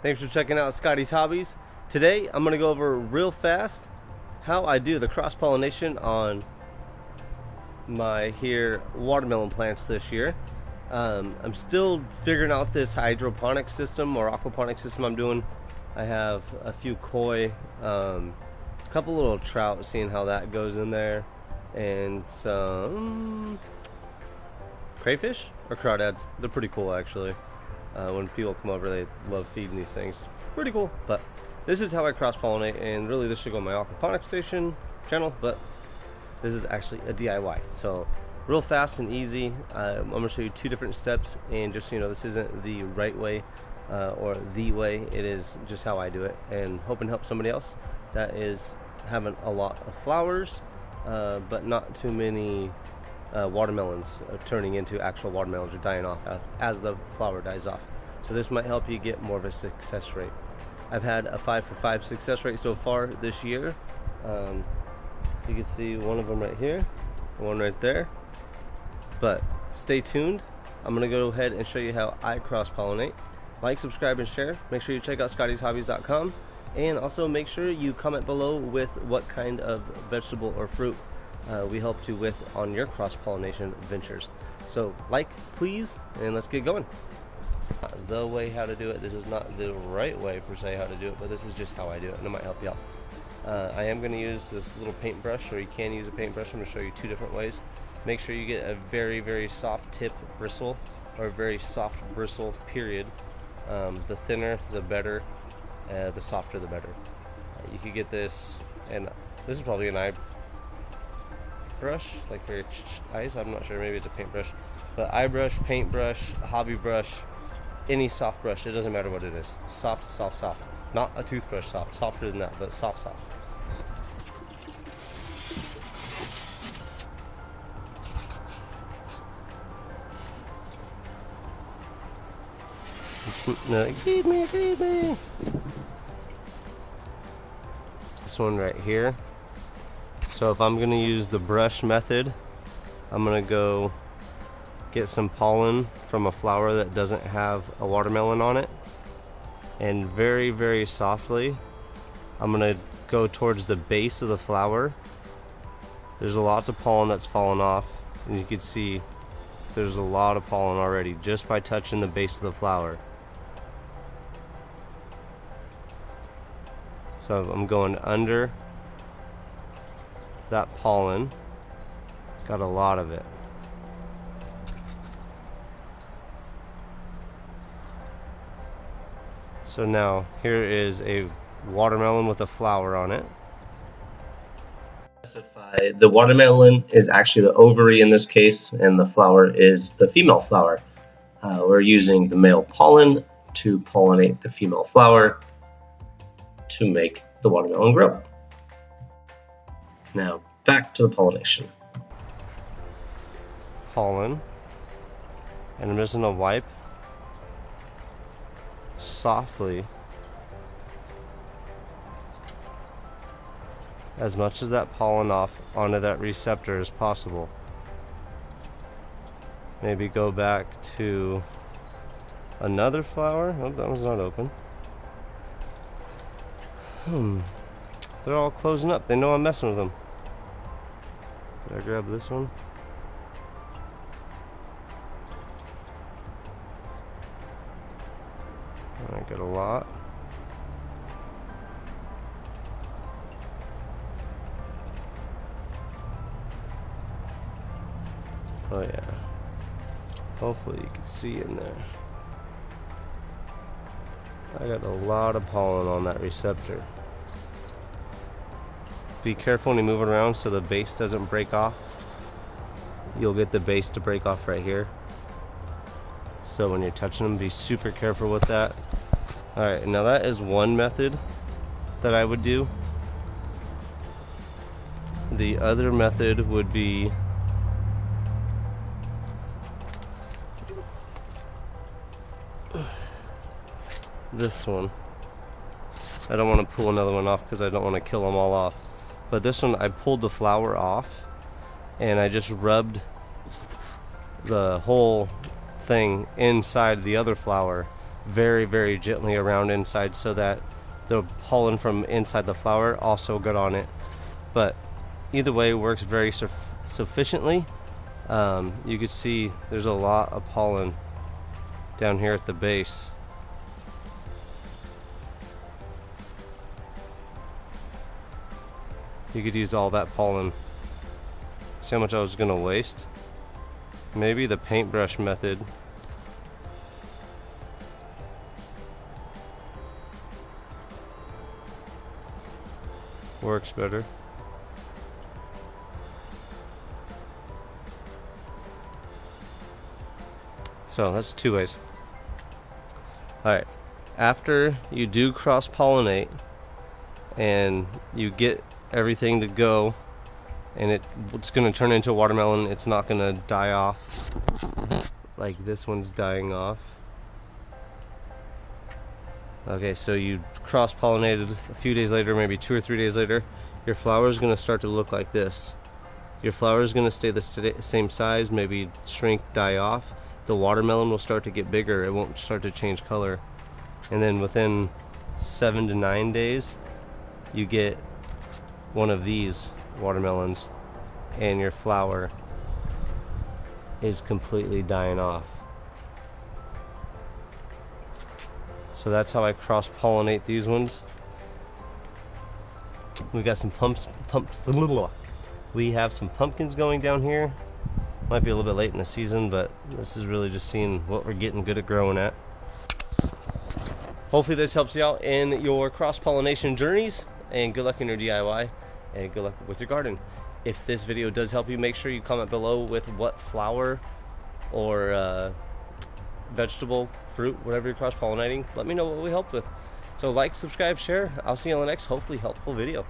Thanks for checking out Scotty's Hobbies. Today I'm going to go over real fast how I do the cross-pollination on my watermelon plants this year. I'm still figuring out this hydroponic system or aquaponic system I'm doing. I have a few koi, a couple little trout, seeing how that goes in there, and some crayfish or crawdads. They're pretty cool actually. When people come over, they love feeding these things. Pretty cool. But this is how I cross-pollinate, and really this should go on my aquaponic station channel, but this is actually a DIY. So real fast and easy. I'm going to show you two different steps, and just so you know, this isn't the right way or the way. It is just how I do it, and hoping to help somebody else that is having a lot of flowers but not too many watermelons turning into actual watermelons or dying off as the flower dies off. So this might help you get more of a success rate. I've had a 5 for 5 success rate so far this year. You can see one of them right here, one right there. But stay tuned. I'm going to go ahead and show you how I cross-pollinate. Like, subscribe, and share. Make sure you check out scottishobbies.com, and also make sure you comment below with what kind of vegetable or fruit we helped you with on your cross-pollination ventures. So like, please, and let's get going. The way how to do it. This is not the right way per se how to do it, but this is just how I do it, and it might help you out. I am going to use this little paintbrush, or you can use a paintbrush. I'm going to show you two different ways. Make sure you get a very, very soft tip bristle, or a very soft bristle, period. The thinner the better, the softer the better. You could get this, and this is probably an eye brush, like for your eyes. I'm not sure, maybe it's a paintbrush, but eye brush, paintbrush, hobby brush, any soft brush, it doesn't matter what it is. Soft, soft, soft. Not a toothbrush soft, softer than that, but soft, soft. Feed me, feed me. This one right here. So if I'm going to use the brush method, I'm going to go get some pollen from a flower that doesn't have a watermelon on it, and very, very softly I'm going to go towards the base of the flower. There's a lot of pollen that's fallen off, and you can see there's a lot of pollen already just by touching the base of the flower. So I'm going under that pollen. Got a lot of it. So now here is a watermelon with a flower on it. The watermelon is actually the ovary in this case, and the flower is the female flower. We're using the male pollen to pollinate the female flower to make the watermelon grow. Now back to the pollination. Pollen, and I'm just going to wipe softly as much as that pollen off onto that receptor as possible. Maybe go back to another flower. Oh, that one's not open. They're all closing up. They know I'm messing with them. Did I grab this one? I got a lot. Oh yeah. Hopefully you can see in there. I got a lot of pollen on that receptor. Be careful when you move it around so the base doesn't break off. You'll get the base to break off right here. So when you're touching them, be super careful with that. Alright, now that is one method that I would do. The other method would be this one. I don't want to pull another one off because I don't want to kill them all off. But this one, I pulled the flower off, and I just rubbed the whole thing inside the other flower very, very gently around inside so that the pollen from inside the flower also got on it. But either way, it works very sufficiently. You can see there's a lot of pollen down here at the base. You could use all that pollen. See how much I was gonna waste? Maybe the paintbrush method. Works better. So that's two ways. Alright, after you do cross-pollinate and you get everything to go and it's going to turn into a watermelon, it's not going to die off like this one's dying off. Okay, so you cross-pollinated a few days later, maybe 2 or 3 days later, your flower is going to start to look like this. Your flower is going to stay the same size, maybe shrink, die off. The watermelon will start to get bigger. It won't start to change color. And then within 7 to 9 days, you get one of these watermelons and your flower is completely dying off. So that's how I cross-pollinate these ones. We got some we have some pumpkins going down here. Might be a little bit late in the season, but this is really just seeing what we're getting good at growing at. Hopefully this helps you out in your cross-pollination journeys, and good luck in your DIY, and good luck with your garden. If this video does help you, make sure you comment below with what flower or vegetable, fruit, whatever you're cross-pollinating. Let me know what we helped with. So like, subscribe, share. I'll see you on the next hopefully helpful video.